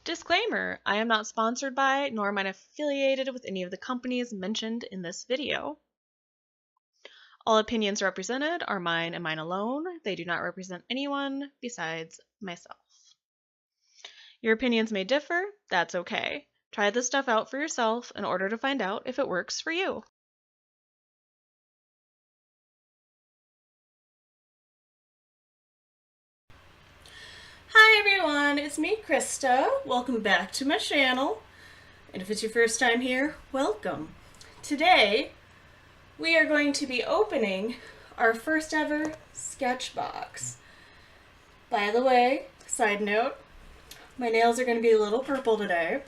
Disclaimer, I am not sponsored by, nor am I affiliated with any of the companies mentioned in this video. All opinions represented are mine and mine alone. They do not represent anyone besides myself. Your opinions may differ, that's okay. Try this stuff out for yourself in order to find out if it works for you. Hi everyone, it's me, Krista. Welcome back to my channel. And if it's your first time here, welcome. Today, we are going to be opening our first ever SketchBox. By the way, side note, my nails are going to be a little purple today.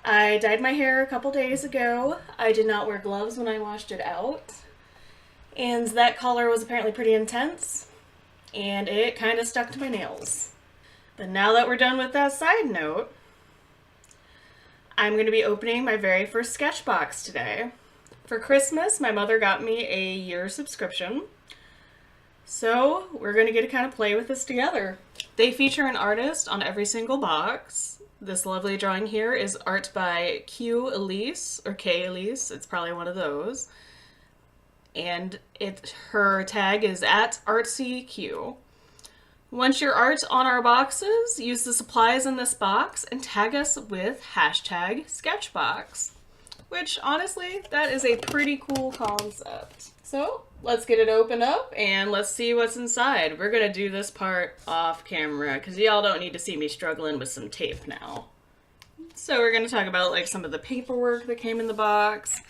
I dyed my hair a couple days ago. I did not wear gloves when I washed it out. And that color was apparently pretty intense, and it kind of stuck to my nails. But now that we're done with that side note, I'm going to be opening my very first SketchBox today. For Christmas, my mother got me a year subscription, so we're going to get to kind of play with this together. They feature an artist on every single box. This lovely drawing here is art by Q Elise, or K Elise, it's probably one of those. And her tag is @ArtsyQ. Once your art's on our boxes, use the supplies in this box and tag us with #SketchBox. Which, honestly, that is a pretty cool concept. So, let's get it opened up and let's see what's inside. We're gonna do this part off camera because y'all don't need to see me struggling with some tape now. So we're gonna talk about like some of the paperwork that came in the box.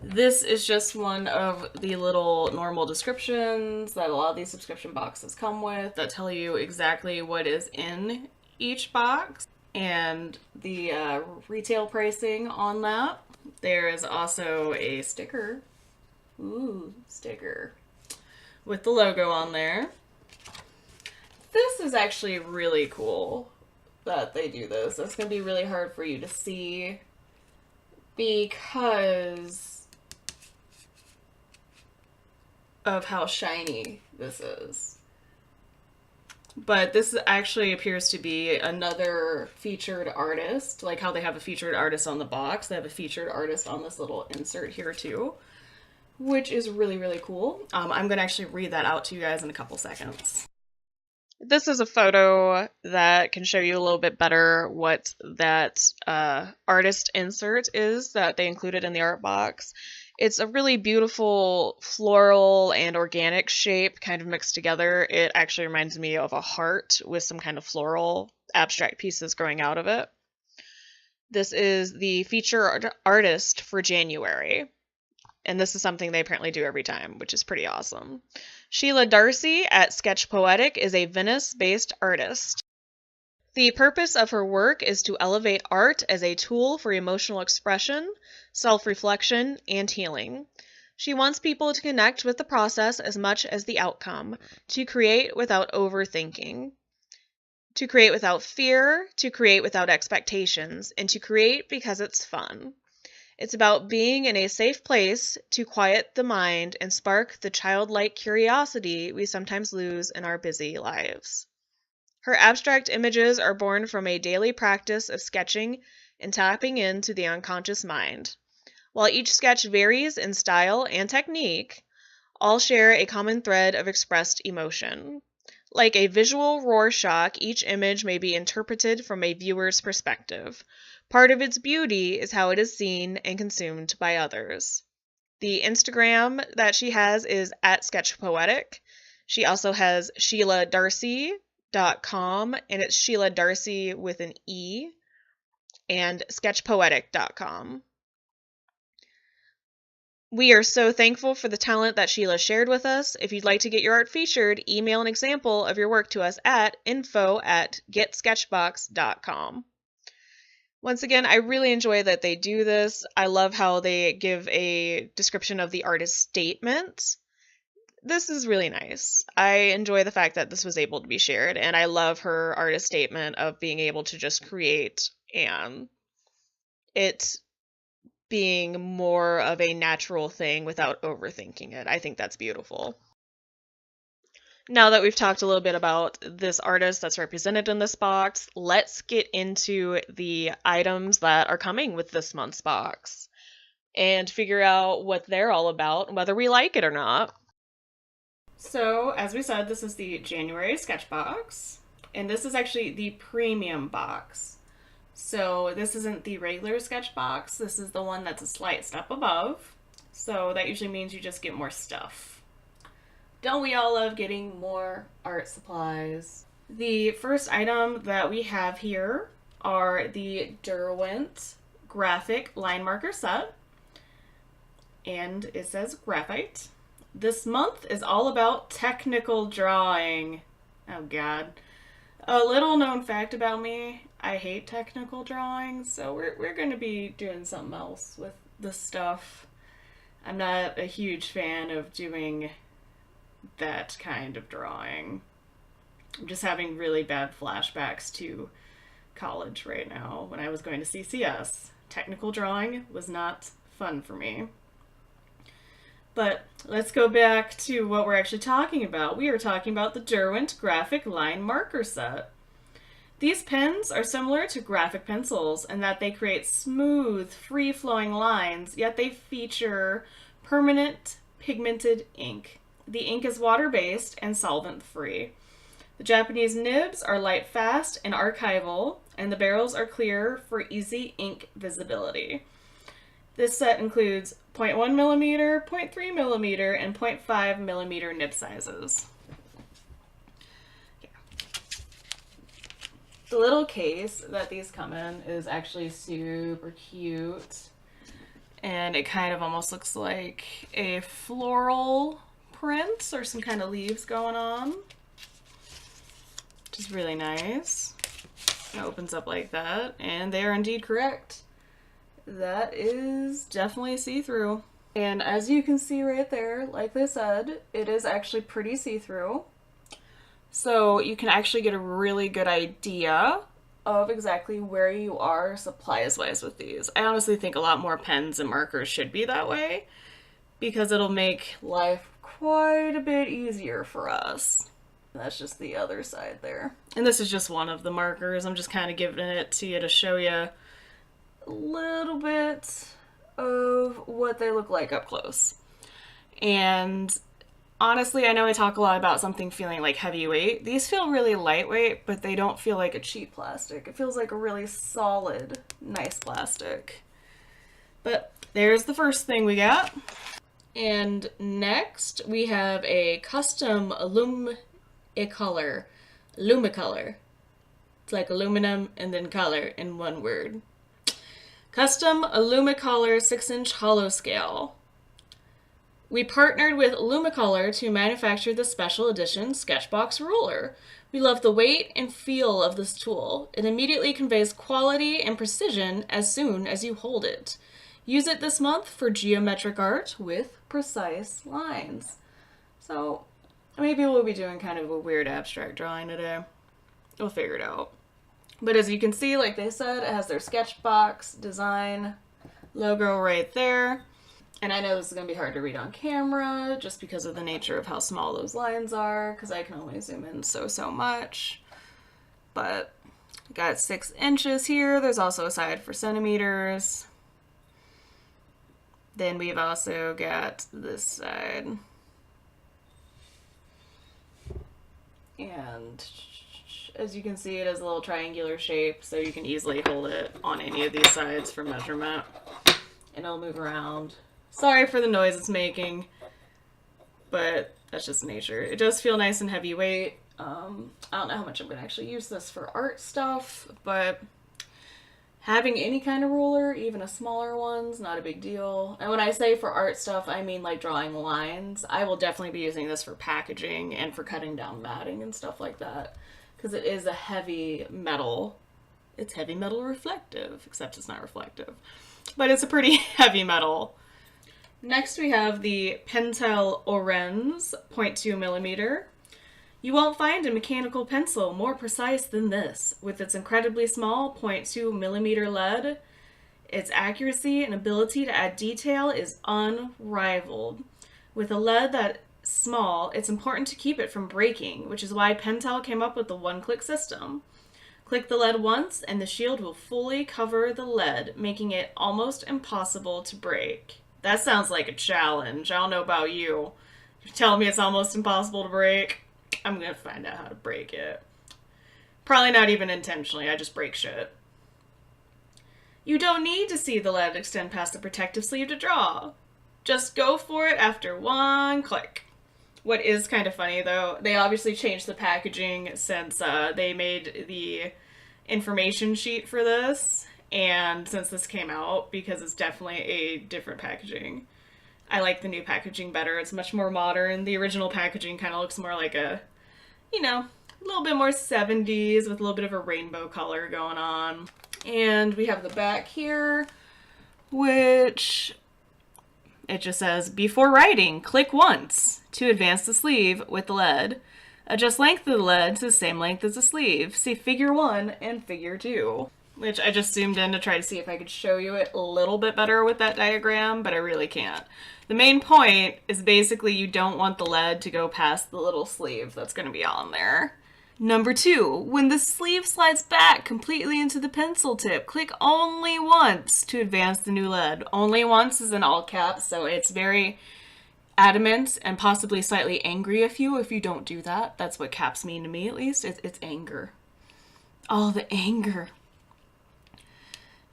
This is just one of the little normal descriptions that a lot of these subscription boxes come with that tell you exactly what is in each box and the retail pricing on that. There is also a sticker. Ooh, sticker. With the logo on there. This is actually really cool that they do this. It's going to be really hard for you to see because of how shiny this is. But this actually appears to be another featured artist, like how they have a featured artist on the box. They have a featured artist on this little insert here too, which is really, really cool. I'm going to actually read that out to you guys in a couple seconds. This is a photo that can show you a little bit better what that artist insert is that they included in the art box. It's a really beautiful floral and organic shape kind of mixed together. It actually reminds me of a heart with some kind of floral abstract pieces growing out of it. This is the feature artist for January. And this is something they apparently do every time, which is pretty awesome. Sheila Darcy at Sketch Poetic is a Venice-based artist. The purpose of her work is to elevate art as a tool for emotional expression, self-reflection, and healing. She wants people to connect with the process as much as the outcome, to create without overthinking, to create without fear, to create without expectations, and to create because it's fun. It's about being in a safe place to quiet the mind and spark the childlike curiosity we sometimes lose in our busy lives. Her abstract images are born from a daily practice of sketching and tapping into the unconscious mind. While each sketch varies in style and technique, all share a common thread of expressed emotion. Like a visual Rorschach, each image may be interpreted from a viewer's perspective. Part of its beauty is how it is seen and consumed by others. The Instagram that she has is @SketchPoetic. She also has SheilaDarcy.com, and it's Sheila Darcy with an E, and SketchPoetic.com. We are so thankful for the talent that Sheila shared with us. If you'd like to get your art featured, email an example of your work to us at info@getsketchbox.com. Once again, I really enjoy that they do this. I love how they give a description of the artist's statement. This is really nice. I enjoy the fact that this was able to be shared, and I love her artist statement of being able to just create and it being more of a natural thing without overthinking it. I think that's beautiful. Now that we've talked a little bit about this artist that's represented in this box, let's get into the items that are coming with this month's box and figure out what they're all about and whether we like it or not. So, as we said, this is the January SketchBox, and this is actually the premium box. So, this isn't the regular SketchBox, this is the one that's a slight step above. So, that usually means you just get more stuff. Don't we all love getting more art supplies? The first item that we have here are the Derwent graphic line marker set, and it says graphite. This month is all about technical drawing. Oh god. A little known fact about me, I hate technical drawing, so we're going to be doing something else with this stuff. I'm not a huge fan of doing that kind of drawing. I'm just having really bad flashbacks to college right now when I was going to CCS. Technical drawing was not fun for me. But let's go back to what we're actually talking about. We are talking about the Derwent graphic line marker set. These pens are similar to graphic pencils in that they create smooth, free-flowing lines, yet they feature permanent pigmented ink. The ink is water-based and solvent-free. The Japanese nibs are light-fast and archival, and the barrels are clear for easy ink visibility. This set includes 0.1mm, 0.3mm, and 0.5mm nib sizes. The little case that these come in is actually super cute, and it kind of almost looks like a floral print or some kind of leaves going on, which is really nice. It opens up like that, and they are indeed correct. That is definitely see-through. And as you can see right there, like they said, it is actually pretty see-through. So you can actually get a really good idea of exactly where you are supplies-wise with these. I honestly think a lot more pens and markers should be that way because it'll make life quite a bit easier for us. That's just the other side there. And this is just one of the markers. I'm just kind of giving it to you to show you a little bit of what they look like up close. And honestly, I know I talk a lot about something feeling like heavyweight. These feel really lightweight, but they don't feel like a cheap plastic. It feels like a really solid, nice plastic. But there's the first thing we got. And next, we have a custom Lumicolor. It's like aluminum and then color in one word. Custom Lumicolor 6-inch hollow scale. We partnered with Lumicolor to manufacture the special edition SketchBox ruler. We love the weight and feel of this tool. It immediately conveys quality and precision as soon as you hold it. Use it this month for geometric art with precise lines. So maybe we'll be doing kind of a weird abstract drawing today. We'll figure it out. But as you can see, like they said, it has their SketchBox design logo right there. And I know this is going to be hard to read on camera just because of the nature of how small those lines are, because I can only zoom in so much. But I got 6 inches here. There's also a side for centimeters. Then we've also got this side. And as you can see, it has a little triangular shape, so you can easily hold it on any of these sides for measurement. And it'll move around. Sorry for the noise it's making, but that's just nature. It does feel nice and heavyweight. I don't know how much I'm going to actually use this for art stuff, but having any kind of ruler, even a smaller one's not a big deal. And when I say for art stuff, I mean like drawing lines. I will definitely be using this for packaging and for cutting down matting and stuff like that, because it is a heavy metal. It's heavy metal reflective, except it's not reflective. But it's a pretty heavy metal. Next we have the Pentel Orenz 0.2mm. You won't find a mechanical pencil more precise than this. With its incredibly small 0.2mm lead, its accuracy and ability to add detail is unrivaled. With a lead that small, it's important to keep it from breaking, which is why Pentel came up with the one-click system. Click the lead once, and the shield will fully cover the lead, making it almost impossible to break. That sounds like a challenge. I don't know about you. You're telling me it's almost impossible to break? I'm gonna find out how to break it. Probably not even intentionally, I just break shit. You don't need to see the lead extend past the protective sleeve to draw. Just go for it after one click. What is kind of funny, though, they obviously changed the packaging since they made the information sheet for this, and since this came out, because it's definitely a different packaging. I like the new packaging better. It's much more modern. The original packaging kind of looks more like a, you know, a little bit more 70s with a little bit of a rainbow color going on. And we have the back here, which it just says, before writing, click once to advance the sleeve with the lead. Adjust length of the lead to the same length as the sleeve. See figure 1 and figure 2. Which I just zoomed in to try to see if I could show you it a little bit better with that diagram, but I really can't. The main point is basically you don't want the lead to go past the little sleeve that's going to be on there. Number 2, when the sleeve slides back completely into the pencil tip, click only once to advance the new lead. Only once is in all caps, so it's very adamant and possibly slightly angry of you if you don't do that. That's what caps mean to me, at least. It's anger. Oh, the anger.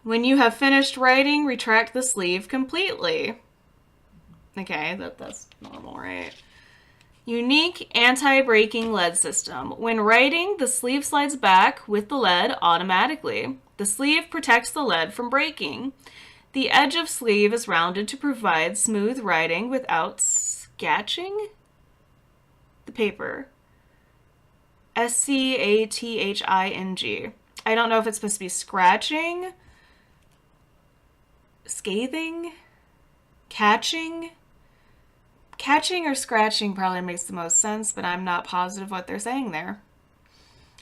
When you have finished writing, retract the sleeve completely. Okay, that's normal, right? Unique anti-breaking lead system. When writing, the sleeve slides back with the lead automatically. The sleeve protects the lead from breaking. The edge of sleeve is rounded to provide smooth writing without scratching the paper. SCATHING. I don't know if it's supposed to be scratching, scathing, catching. Catching or scratching probably makes the most sense, but I'm not positive what they're saying there.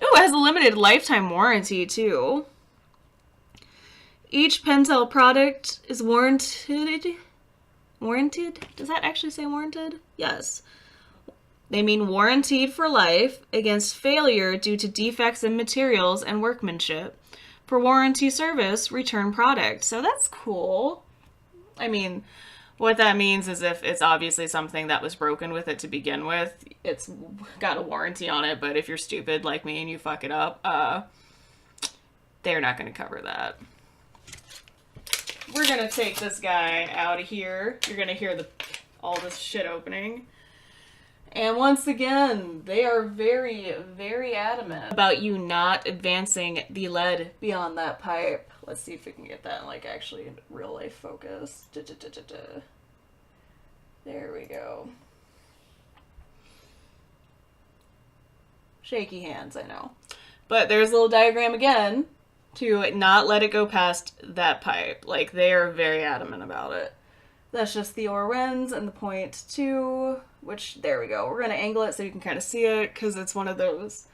Oh, it has a limited lifetime warranty, too. Each Pentel product is warranted. Warranted? Does that actually say warranted? Yes. They mean warranted for life against failure due to defects in materials and workmanship. For warranty service, return product. So that's cool. I mean, what that means is if it's obviously something that was broken with it to begin with, it's got a warranty on it, but if you're stupid like me and you fuck it up, they're not going to cover that. We're going to take this guy out of here. You're going to hear all this shit opening. And once again, they are very, very adamant about you not advancing the lead beyond that pipe. Let's see if we can get that in, like, actually real life focus. There we go. Shaky hands, I know. But there's a little diagram again to not let it go past that pipe. Like, they are very adamant about it. That's just the Orwens and the 0.2, which, there we go. We're going to angle it so you can kind of see it, because it's one of those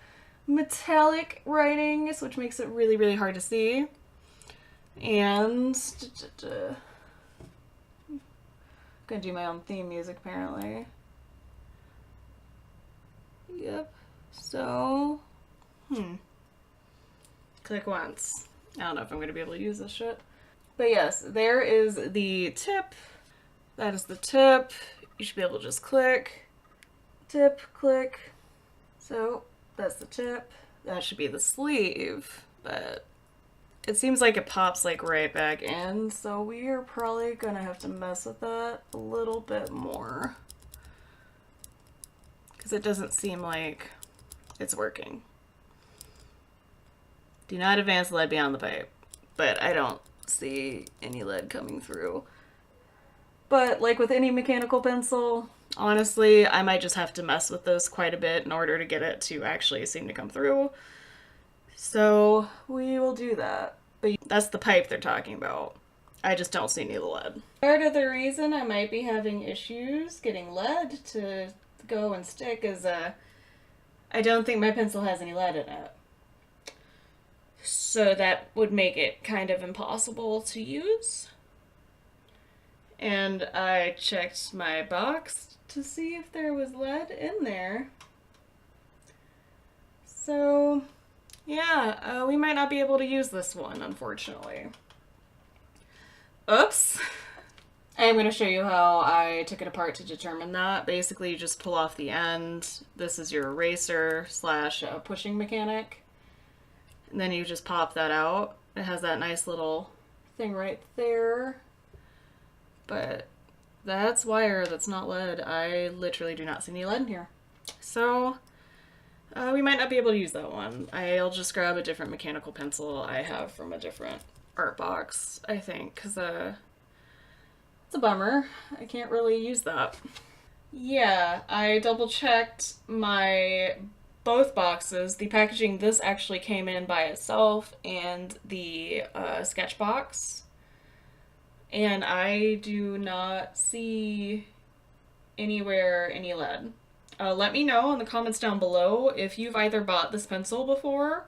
metallic writings, which makes it really, really hard to see. And I'm gonna do my own theme music, apparently. Yep. So, click once. I don't know if I'm gonna be able to use this shit. But yes, there is the tip. That is the tip. You should be able to just click. Tip, click. So, that's the tip. That should be the sleeve, but it seems like it pops like right back in, so we are probably gonna have to mess with that a little bit more, because it doesn't seem like it's working. Do not advance lead beyond the pipe, but I don't see any lead coming through. But like with any mechanical pencil, honestly, I might just have to mess with this quite a bit in order to get it to actually seem to come through. So we will do that. But that's the pipe they're talking about. I just don't see any of the lead. Part of the reason I might be having issues getting lead to go and stick is I don't think my pencil has any lead in it. So that would make it kind of impossible to use. And I checked my box to see if there was lead in there. So, yeah, we might not be able to use this one, unfortunately. Oops. I'm going to show you how I took it apart to determine that. Basically, you just pull off the end. This is your eraser slash pushing mechanic. And then you just pop that out. It has that nice little thing right there. But that's wire, that's not lead. I literally do not see any lead in here. So we might not be able to use that one. I'll just grab a different mechanical pencil I have from a different art box, I think, because it's a bummer. I can't really use that. Yeah, I double checked my both boxes. The packaging, this actually came in by itself, and the SketchBox. And I do not see anywhere any lead. Let me know in the comments down below if you've either bought this pencil before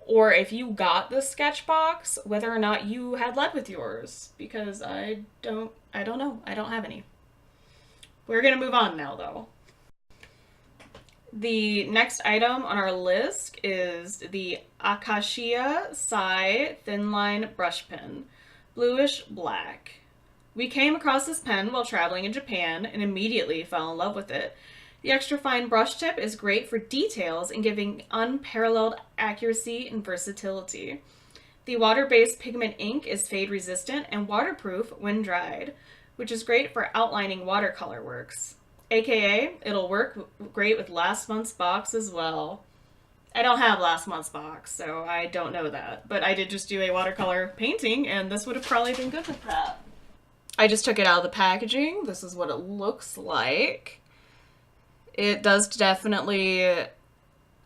or if you got the SketchBox, whether or not you had lead with yours, because I don't know. I don't have any. We're gonna move on now though. The next item on our list is the Acacia Sai Thin Line Brush Pen, Bluish Black. We came across this pen while traveling in Japan and immediately fell in love with it. The extra fine brush tip is great for details and giving unparalleled accuracy and versatility. The water-based pigment ink is fade resistant and waterproof when dried, which is great for outlining watercolor works. AKA, it'll work great with last month's box as well. I don't have last month's box, so I don't know that. But I did just do a watercolor painting, and this would have probably been good with that. I just took it out of the packaging. This is what it looks like. It does definitely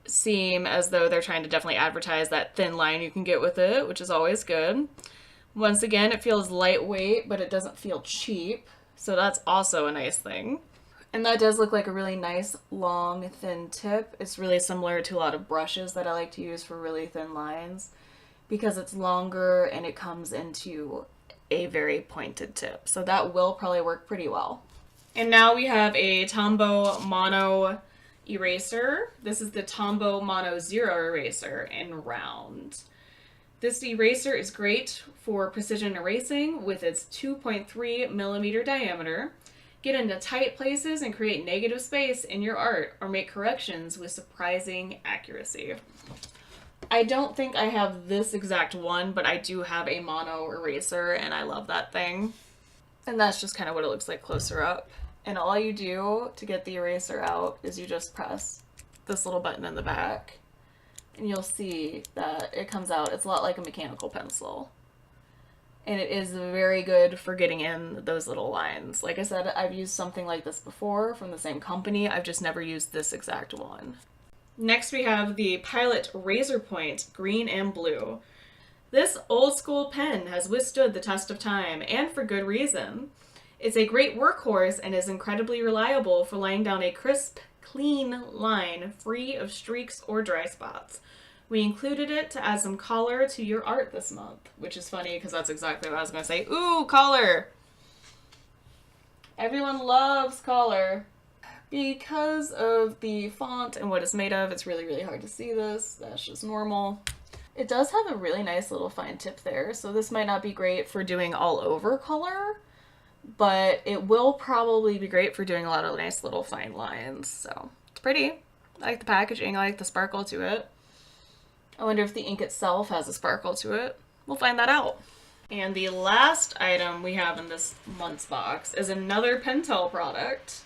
seem as though they're trying to definitely advertise that thin line you can get with it, which is always good. Once again, it feels lightweight, but it doesn't feel cheap, so that's also a nice thing. And that does look like a really nice, long, thin tip. It's really similar to a lot of brushes that I like to use for really thin lines because it's longer and it comes into a very pointed tip. So that will probably work pretty well. And now we have a Tombow Mono eraser. This is the Tombow Mono Zero eraser in round. This eraser is great for precision erasing with its 2.3 millimeter diameter. Get into tight places and create negative space in your art or make corrections with surprising accuracy. I don't think I have this exact one, but I do have a mono eraser and I love that thing. And that's just kind of what it looks like closer up. And all you do to get the eraser out is you just press this little button in the back and you'll see that it comes out. It's a lot like a mechanical pencil. And it is very good for getting in those little lines. Like I said, I've used something like this before from the same company. I've just never used this exact one. Next we have the Pilot Razor Point Green and Blue. This old school pen has withstood the test of time, and for good reason. It's a great workhorse and is incredibly reliable for laying down a crisp, clean line free of streaks or dry spots. We included it to add some color to your art this month, which is funny because that's exactly what I was going to say. Ooh, color! Everyone loves color. Because of the font and what it's made of, it's really, really hard to see this. That's just normal. It does have a really nice little fine tip there, so this might not be great for doing all over color, but it will probably be great for doing a lot of nice little fine lines. So it's pretty. I like the packaging. I like the sparkle to it. I wonder if the ink itself has a sparkle to it. We'll find that out. And the last item we have in this month's box is another Pentel product.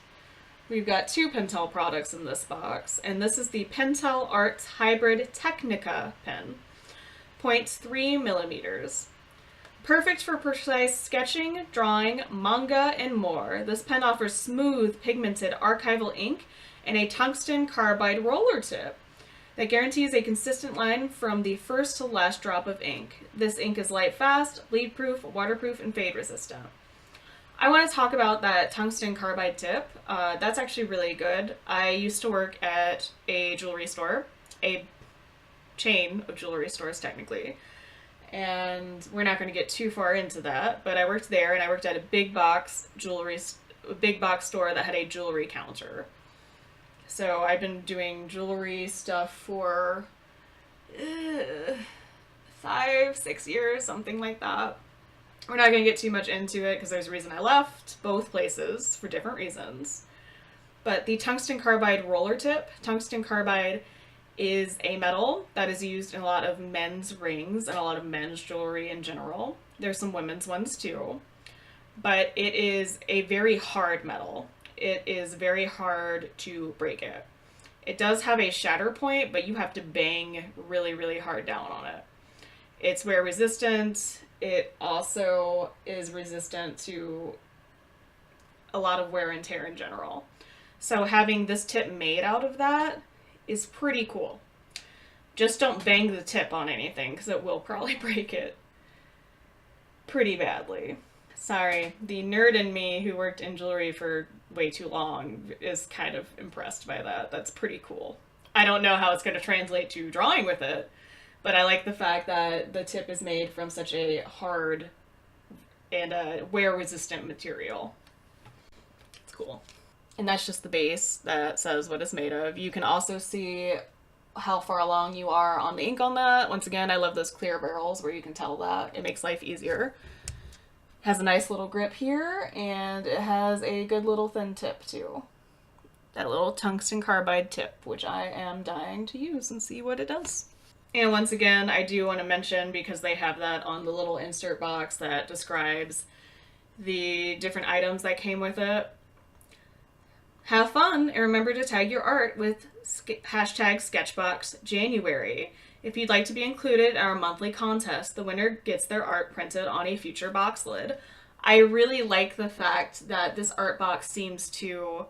We've got two Pentel products in this box, and this is the Pentel Arts Hybrid Technica pen, 0.3 millimeters. Perfect for precise sketching, drawing, manga, and more. This pen offers smooth, pigmented archival ink and a tungsten carbide roller tip that guarantees a consistent line from the first to last drop of ink. This ink is light fast, bleed-proof, waterproof, and fade resistant. I want to talk about that tungsten carbide tip. That's actually really good. I used to work at a jewelry store, a chain of jewelry stores technically, and we're not going to get too far into that, but I worked there and I worked at a big box jewelry a big box store that had a jewelry counter. So I've been doing jewelry stuff for 5-6 years, something like that. We're not going to get too much into it because there's a reason I left both places for different reasons. But the tungsten carbide roller tip, tungsten carbide is a metal that is used in a lot of men's rings and a lot of men's jewelry in general. There's some women's ones too. But it is a very hard metal. It is very hard to break it. It does have a shatter point, but you have to bang really, really hard down on it. It's wear resistant. It also is resistant to a lot of wear and tear in general. So having this tip made out of that is pretty cool. Just don't bang the tip on anything because it will probably break it pretty badly. Sorry, the nerd in me who worked in jewelry for way too long is kind of impressed by that. That's pretty cool. I don't know how it's going to translate to drawing with it, but I like the fact that the tip is made from such a hard and wear-resistant material. It's cool. And that's just the base that says what it's made of. You can also see how far along you are on the ink on that. Once again, I love those clear barrels where you can tell that. It makes life easier. Has a nice little grip here, and it has a good little thin tip too. That little tungsten carbide tip, which I am dying to use and see what it does. And once again, I do want to mention, because they have that on the little insert box that describes the different items that came with it. Have fun, and remember to tag your art with hashtag SketchBox January. If you'd like to be included in our monthly contest, the winner gets their art printed on a future box lid. I really like the fact that this art box seems to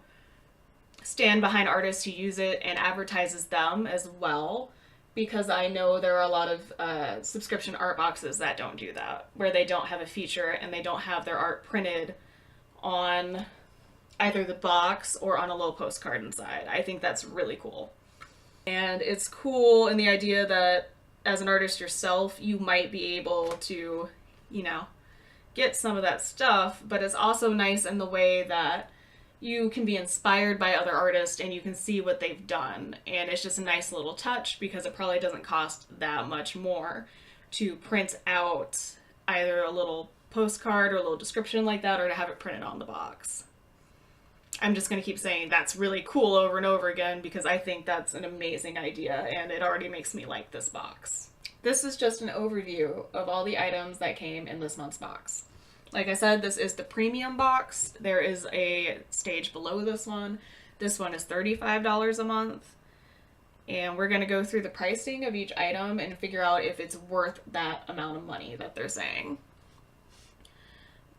stand behind artists who use it and advertises them as well, because I know there are a lot of subscription art boxes that don't do that, where they don't have a feature and they don't have their art printed on either the box or on a little postcard inside. I think that's really cool. And it's cool in the idea that as an artist yourself, you might be able to, get some of that stuff, but it's also nice in the way that you can be inspired by other artists and you can see what they've done. And it's just a nice little touch because it probably doesn't cost that much more to print out either a little postcard or a little description like that, or to have it printed on the box. I'm just going to keep saying that's really cool over and over again because I think that's an amazing idea and it already makes me like this box. This is just an overview of all the items that came in this month's box. Like I said, this is the premium box. There is a stage below this one. This one is $35 a month. And we're going to go through the pricing of each item and figure out if it's worth that amount of money that they're saying.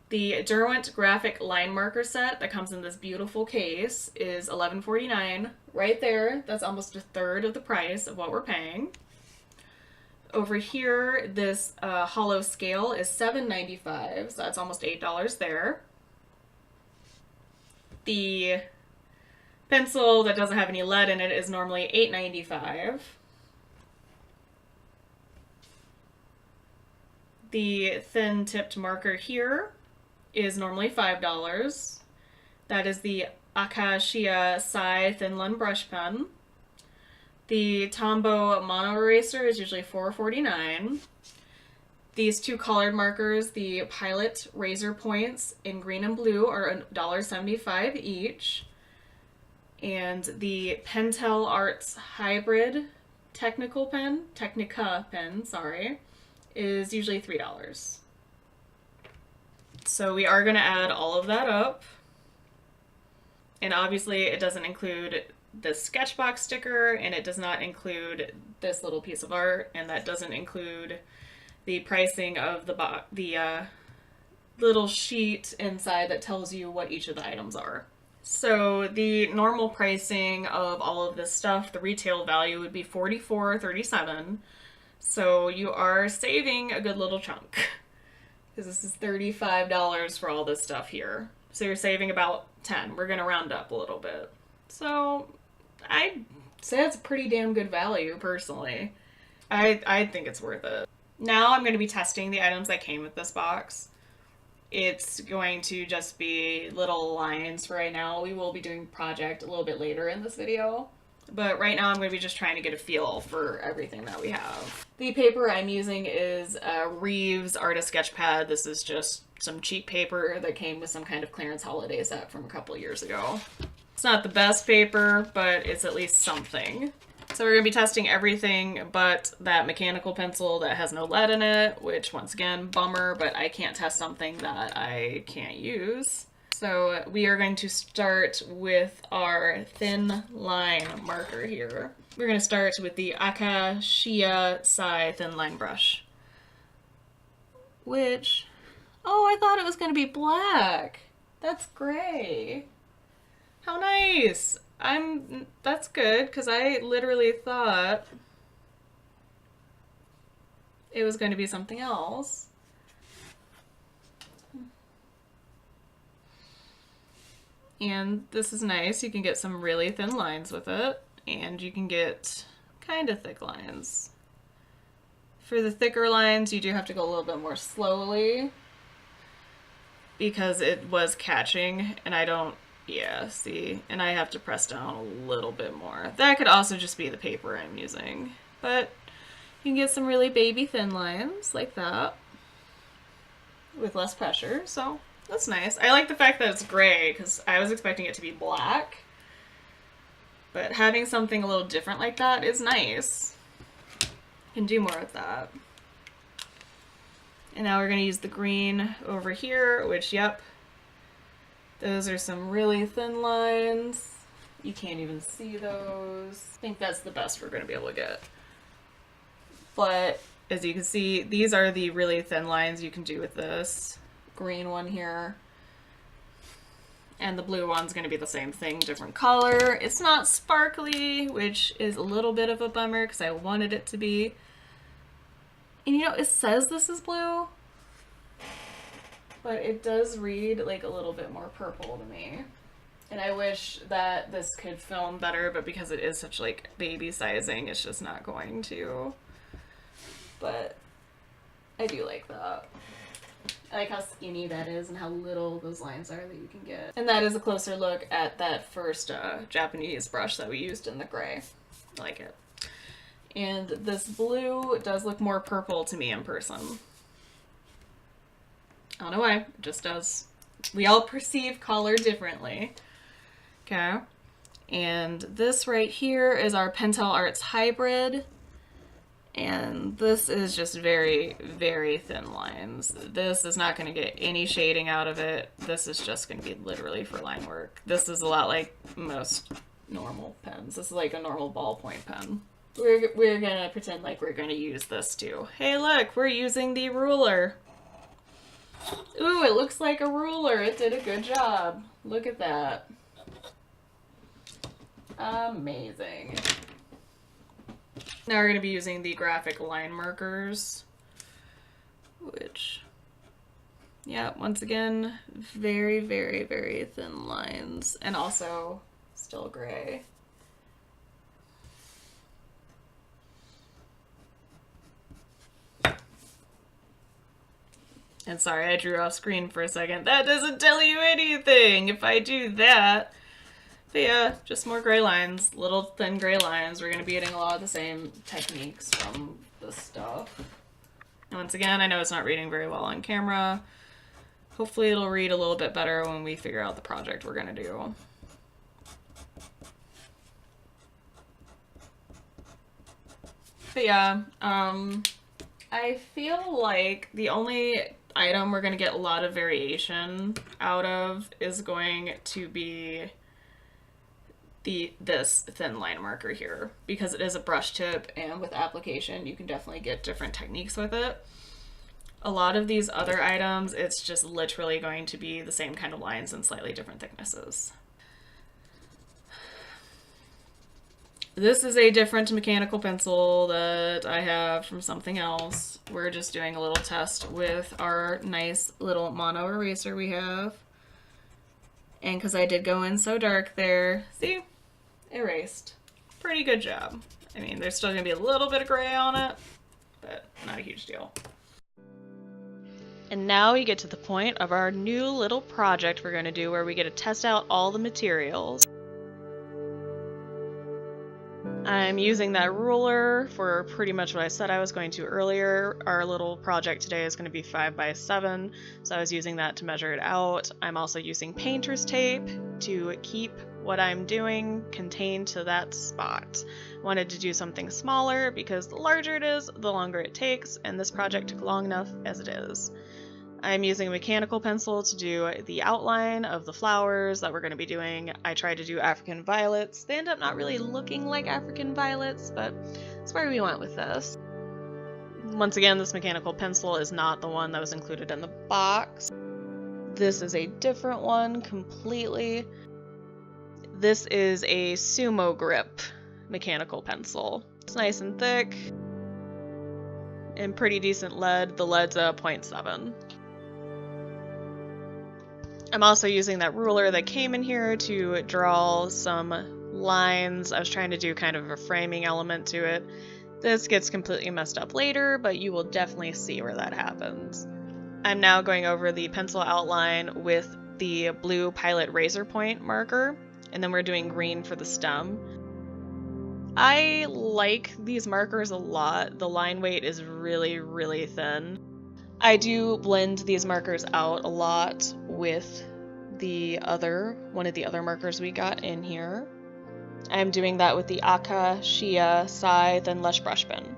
The Derwent graphic line marker set that comes in this beautiful case is $11.49. Right there, that's almost a third of the price of what we're paying. Over here, this hollow scale is $7.95, so that's almost $8 there. The pencil that doesn't have any lead in it is normally $8.95. The thin tipped marker here is normally $5. That is the Acacia Sai Thin Line Brush Pen. The Tombow Mono Eraser is usually $4.49. These two colored markers, the Pilot Razor Points in green and blue, are $1.75 each. And the Pentel Arts Hybrid Technica pen, is usually $3. So we are going to add all of that up. And obviously it doesn't include the SketchBox sticker, and it does not include this little piece of art, and that doesn't include the pricing of the little sheet inside that tells you what each of the items are. So the normal pricing of all of this stuff, the retail value would be $44.37. So you are saving a good little chunk, because this is $35 for all this stuff here. So you're saving about $10. We're going to round up a little bit. So I'd say that's a pretty damn good value, personally. I think it's worth it. Now I'm going to be testing the items that came with this box. it's going to just be little lines for right now. We will be doing project a little bit later in this video. But right now I'm going to be just trying to get a feel for everything that we have. The paper I'm using is Reeves Artist Sketch Pad. This is just some cheap paper that came with some kind of clearance holiday set from a couple years ago. It's not the best paper, but it's at least something. So we're going to be testing everything but that mechanical pencil that has no lead in it, which once again, bummer, but I can't test something that I can't use. So we are going to start with our thin line marker here. We're going to start with the Acacia Sai thin line brush. Which, oh, I thought it was going to be black. That's gray. How nice. That's good, because I literally thought it was going to be something else. And this is nice. You can get some really thin lines with it, and you can get kind of thick lines. For the thicker lines, you do have to go a little bit more slowly because it was catching, and I don't, yeah, see, and I have to press down a little bit more. That could also just be the paper I'm using, but you can get some really baby thin lines like that with less pressure, so that's nice. I like the fact that it's gray because I was expecting it to be black, but having something a little different like that is nice. You can do more with that. And now we're going to use the green over here, which, yep, those are some really thin lines. You can't even see those. I think that's the best we're going to be able to get. But as you can see, these are the really thin lines you can do with this green one here. And the blue one's going to be the same thing, different color. It's not sparkly, which is a little bit of a bummer because I wanted it to be. And you know, it says this is blue, but it does read like a little bit more purple to me. And I wish that this could film better, but because it is such like baby sizing, it's just not going to. But I do like that. I like how skinny that is and how little those lines are that you can get. And that is a closer look at that first Japanese brush that we used in the gray. I like it. And this blue does look more purple to me in person. I don't know why, it just does. We all perceive color differently. Okay. And this right here is our Pentel Arts Hybrid. And this is just very, very thin lines. This is not going to get any shading out of it. This is just going to be literally for line work. This is a lot like most normal pens. This is like a normal ballpoint pen. We're going to pretend like we're going to use this too. Hey look, we're using the ruler. Ooh, it looks like a ruler. It did a good job. Look at that. Amazing. Now we're going to be using the graphic line markers, which, yeah, once again, very, very, very thin lines, and also still gray. And sorry, I drew off screen for a second. That doesn't tell you anything if I do that. But yeah, just more gray lines, little thin gray lines. We're going to be getting a lot of the same techniques from this stuff. And once again, I know it's not reading very well on camera. Hopefully it'll read a little bit better when we figure out the project we're going to do. But yeah, I feel like the only item we're going to get a lot of variation out of is going to be this thin line marker here, because it is a brush tip, and with application you can definitely get different techniques with it. A lot of these other items, it's just literally going to be the same kind of lines and slightly different thicknesses. This is a different mechanical pencil that I have from something else. We're just doing a little test with our nice little mono eraser we have. And because I did go in so dark there, see? Erased. Pretty good job. I mean, there's still going to be a little bit of gray on it, but not a huge deal. And now we get to the point of our new little project we're going to do where we get to test out all the materials. I'm using that ruler for pretty much what I said I was going to earlier. Our little project today is going to be 5 by 7, so I was using that to measure it out. I'm also using painter's tape to keep what I'm doing contained to that spot. Wanted to do something smaller because the larger it is, the longer it takes, and this project took long enough as it is. I'm using a mechanical pencil to do the outline of the flowers that we're going to be doing. I tried to do African violets. They end up not really looking like African violets, but that's where we went with this. Once again, this mechanical pencil is not the one that was included in the box. This is a different one completely. This is a sumo grip mechanical pencil. It's nice and thick and pretty decent lead. The lead's a 0.7. I'm also using that ruler that came in here to draw some lines. I was trying to do kind of a framing element to it. This gets completely messed up later, but you will definitely see where that happens. I'm now going over the pencil outline with the blue Pilot Razor Point marker, and then we're doing green for the stem. I like these markers a lot. The line weight is really, really thin. I do blend these markers out a lot with one of the other markers we got in here. I'm doing that with the Acacia Scythe and Lush Brush Pen.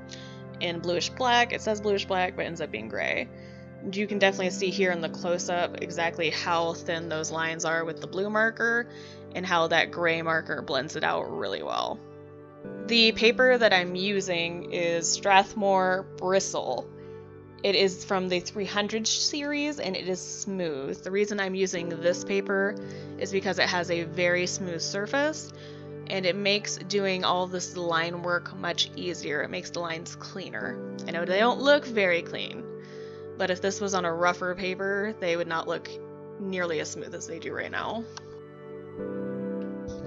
In bluish black, it says bluish black, but ends up being gray. You can definitely see here in the close-up exactly how thin those lines are with the blue marker and how that gray marker blends it out really well. The paper that I'm using is Strathmore Bristle. It is from the 300 series and it is smooth. The reason I'm using this paper is because it has a very smooth surface and it makes doing all this line work much easier. It makes the lines cleaner. I know they don't look very clean, but if this was on a rougher paper, they would not look nearly as smooth as they do right now.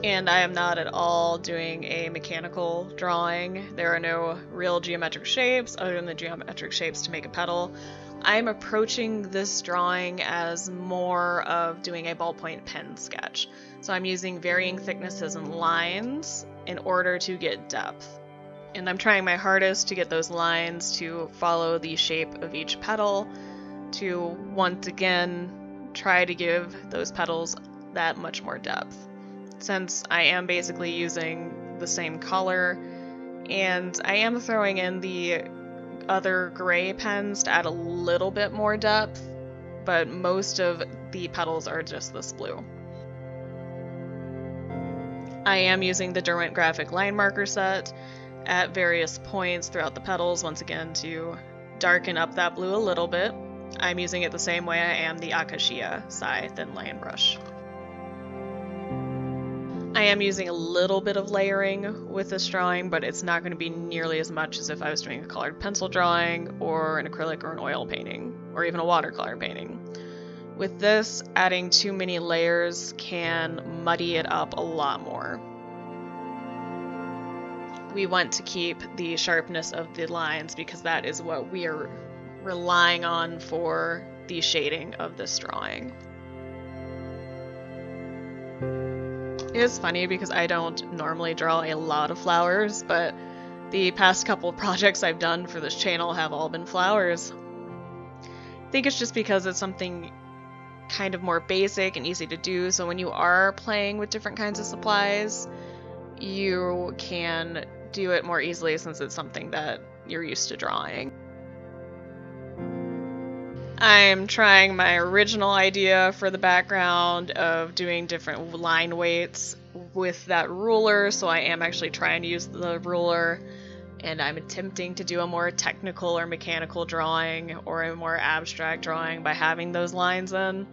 And I am not at all doing a mechanical drawing. There are no real geometric shapes other than the geometric shapes to make a petal. I'm approaching this drawing as more of doing a ballpoint pen sketch. So I'm using varying thicknesses and lines in order to get depth. And I'm trying my hardest to get those lines to follow the shape of each petal to once again try to give those petals that much more depth. Since I am basically using the same color, and I am throwing in the other gray pens to add a little bit more depth, but most of the petals are just this blue. I am using the Derwent graphic line marker set at various points throughout the petals, once again to darken up that blue a little bit. I'm using it the same way I am the Acacia Scythe thin line brush. I am using a little bit of layering with this drawing, but it's not going to be nearly as much as if I was doing a colored pencil drawing or an acrylic or an oil painting, or even a watercolor painting. With this, adding too many layers can muddy it up a lot more. We want to keep the sharpness of the lines because that is what we are relying on for the shading of this drawing. It is funny because I don't normally draw a lot of flowers, but the past couple projects I've done for this channel have all been flowers. I think it's just because it's something kind of more basic and easy to do, so when you are playing with different kinds of supplies, you can do it more easily since it's something that you're used to drawing. I'm trying my original idea for the background of doing different line weights with that ruler, so I am actually trying to use the ruler, and I'm attempting to do a more technical or mechanical drawing or a more abstract drawing by having those lines in.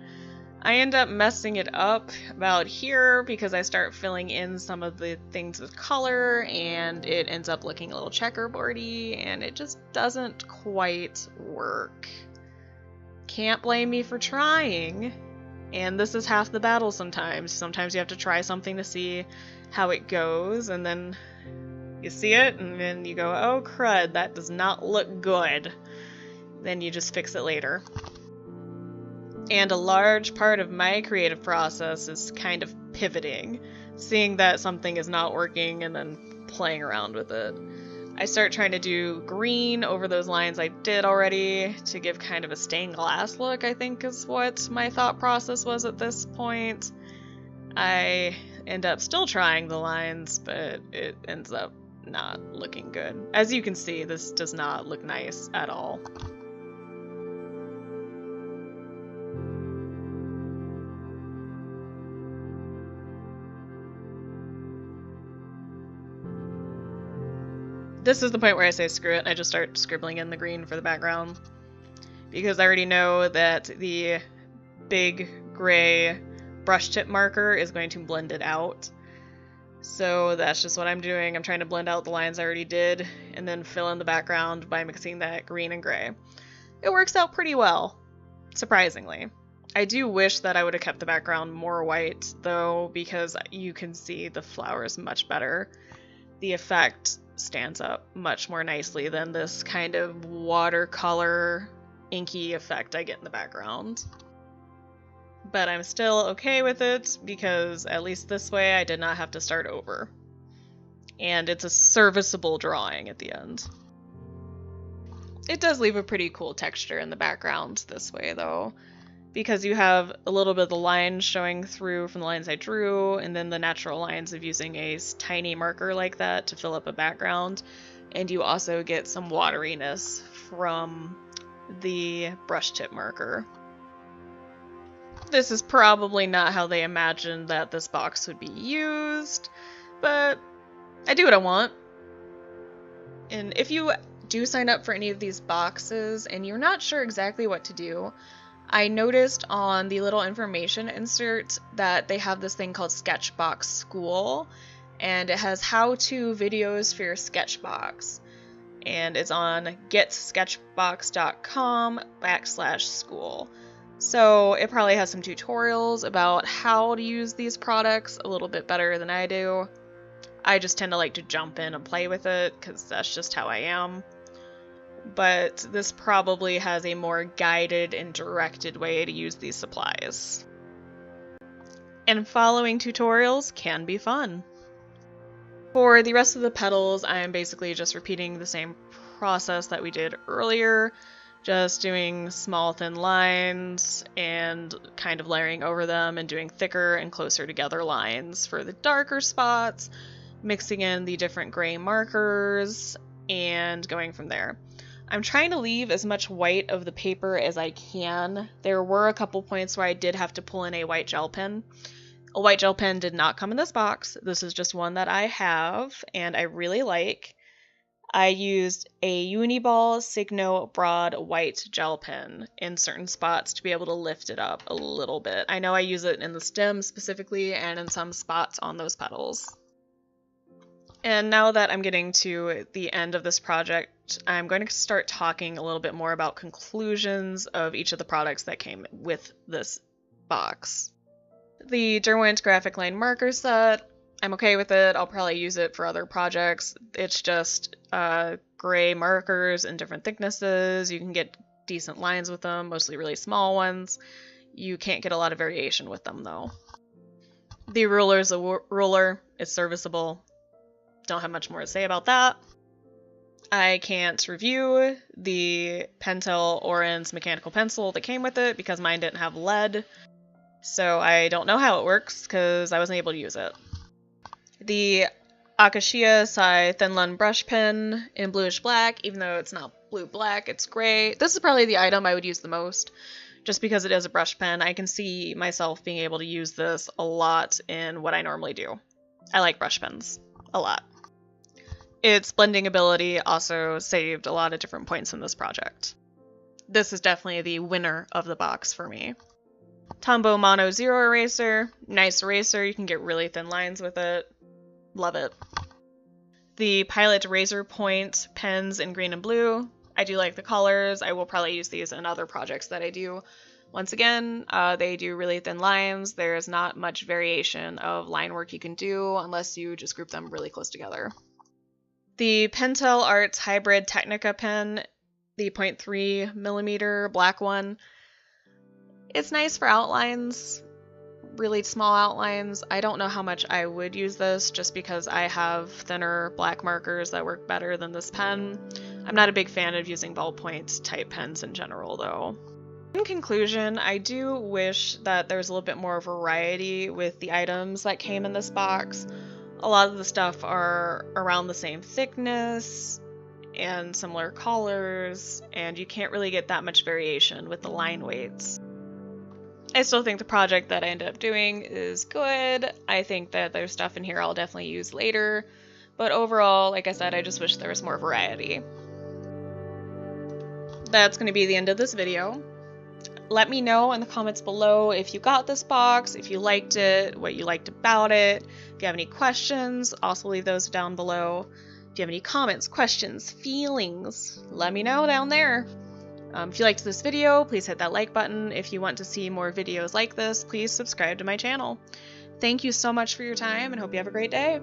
I end up messing it up about here because I start filling in some of the things with color and it ends up looking a little checkerboardy and it just doesn't quite work. Can't blame me for trying, and this is half the battle sometimes. Sometimes you have to try something to see how it goes, and then you see it, and then you go, oh crud, that does not look good. Then you just fix it later. And a large part of my creative process is kind of pivoting, seeing that something is not working and then playing around with it. I start trying to do green over those lines I did already to give kind of a stained glass look, I think is what my thought process was at this point. I end up still trying the lines, but it ends up not looking good. As you can see, this does not look nice at all. This is the point where I say screw it and I just start scribbling in the green for the background, because I already know that the big gray brush tip marker is going to blend it out. So that's just what I'm doing. I'm trying to blend out the lines I already did and then fill in the background by mixing that green and gray. It works out pretty well, surprisingly. I do wish that I would have kept the background more white though, because you can see the flowers much better. The effect stands up much more nicely than this kind of watercolor inky effect I get in the background. But I'm still okay with it because at least this way I did not have to start over. And it's a serviceable drawing at the end. It does leave a pretty cool texture in the background this way though, because you have a little bit of the lines showing through from the lines I drew, and then the natural lines of using a tiny marker like that to fill up a background, and you also get some wateriness from the brush tip marker. This is probably not how they imagined that this box would be used, but I do what I want. And if you do sign up for any of these boxes and you're not sure exactly what to do, I noticed on the little information insert that they have this thing called SketchBox School, and it has how-to videos for your Sketchbox. And it's on getsketchbox.com/school. So it probably has some tutorials about how to use these products a little bit better than I do. I just tend to like to jump in and play with it because that's just how I am. But this probably has a more guided and directed way to use these supplies. And following tutorials can be fun. For the rest of the petals, I am basically just repeating the same process that we did earlier, just doing small thin lines and kind of layering over them and doing thicker and closer together lines for the darker spots, mixing in the different gray markers, and going from there. I'm trying to leave as much white of the paper as I can. There were a couple points where I did have to pull in a white gel pen. A white gel pen did not come in this box. This is just one that I have and I really like. I used a Uniball Signo Broad White gel pen in certain spots to be able to lift it up a little bit. I know I use it in the stem specifically and in some spots on those petals. And now that I'm getting to the end of this project, I'm going to start talking a little bit more about conclusions of each of the products that came with this box. The Derwent graphic line marker set, I'm okay with it. I'll probably use it for other projects. It's just gray markers in different thicknesses. You can get decent lines with them, mostly really small ones. You can't get a lot of variation with them though. The ruler is a ruler. It's serviceable. Don't have much more to say about that. I can't review the Pentel Orange mechanical pencil that came with it because mine didn't have lead. So I don't know how it works because I wasn't able to use it. The Acacia Sai Thin Line Brush Pen in bluish black, even though it's not blue-black, it's gray. This is probably the item I would use the most, just because it is a brush pen. I can see myself being able to use this a lot in what I normally do. I like brush pens a lot. Its blending ability also saved a lot of different points in this project. This is definitely the winner of the box for me. Tombow Mono Zero Eraser. Nice eraser, you can get really thin lines with it. Love it. The Pilot Razor Point pens in green and blue. I do like the colors. I will probably use these in other projects that I do. Once again, they do really thin lines. There's not much variation of line work you can do unless you just group them really close together. The Pentel Arts Hybrid Technica pen, the 0.3mm black one. It's nice for outlines, really small outlines. I don't know how much I would use this just because I have thinner black markers that work better than this pen. I'm not a big fan of using ballpoint type pens in general though. In conclusion, I do wish that there was a little bit more variety with the items that came in this box. A lot of the stuff are around the same thickness and similar colors, and you can't really get that much variation with the line weights. I still think the project that I ended up doing is good. I think that there's stuff in here I'll definitely use later, but overall, like I said, I just wish there was more variety. That's going to be the end of this video. Let me know in the comments below if you got this box, if you liked it, what you liked about it. If you have any questions, also leave those down below. If you have any comments, questions, feelings, let me know down there. If you liked this video, please hit that like button. If you want to see more videos like this, please subscribe to my channel. Thank you so much for your time and hope you have a great day.